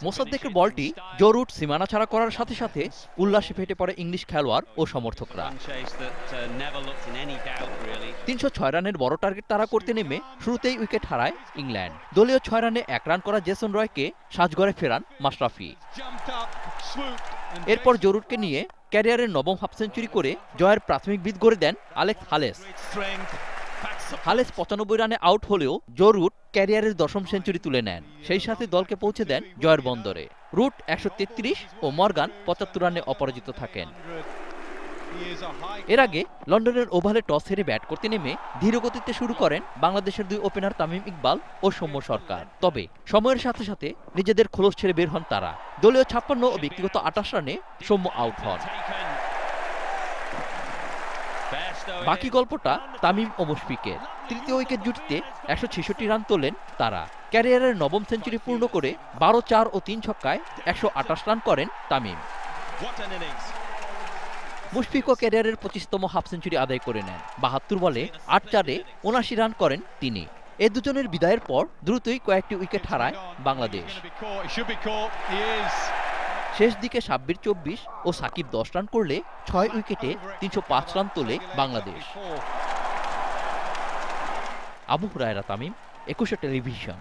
মোসাদ্দেকের বলটি Joe Root সীমানা ছাড়া করার সাথে সাথে উল্লাসে ফেটে পড়ে ইংলিশ খেলোয়াড় ও সমর্থকরা। ৩০৬ রানের বড় টার্গেট তাড়া করতে নেমে শুরুতেই উইকেট হারায় ইংল্যান্ড। দলীয় ৬ রানে ১ রান করা জেসন রয়কে সাজঘরে ফেরান মাশরাফি। এরপর জো রুটকে নিয়ে ক্যারিয়ারের নবম হাফ সেঞ্চুরি করে জয়ের প্রাথমিক ভিত গড়ে দেন আলেক্স হালেস। হালেস ৯৫ রানে আউট হলেও জো রুট ক্যারিয়ারের দশম সেঞ্চুরি তুলে নেন, সেই সাথে দলকে পৌঁছে দেন জয়ের বন্দরে। রুট ১৩৩ ও মর্গান ৭৫ রানে অপরাজিত থাকেন। এর আগে লন্ডনের ওভালে টস হেরে ব্যাট করতে নেমে ধীরগতিতে শুরু করেন বাংলাদেশের দুই ওপেনার তামিম ইকবাল ও সৌম্য সরকার। তবে সময়ের সাথে সাথে নিজেদের খোলস ছেড়ে বের হন তারা। দলীয় ৫৬ ও ব্যক্তিগত ২৮ রানে সৌম্য আউট হন। বাকি গল্পটা তামিম ও মুশফিকের। তৃতীয় উইকেট জুটিতে ১৬৬ রান তোলেন তারা। ক্যারিয়ারের নবম সেঞ্চুরি পূর্ণ করে ১২-৪ ও ৩ ছক্কায় ১২৮ রান করেন তামিম। মুশফিকও ক্যারিয়ারের ২৫তম হাফ সেঞ্চুরি আদায় করে নেন। ৭২ বলে ৮-৪-এ ৭৯ রান করেন তিনি। এ দুজনের বিদায়ের পর দ্রুতই কয়েকটি উইকেট হারায় বাংলাদেশ। শেষ দিকে সাব্বির ২৪ ও সাকিব ১০ রান করলে ৬ উইকেটে ৩০৫ রান তোলে বাংলাদেশ। আবু হুরায়রা, তামিম, ২১ টেলিভিশন।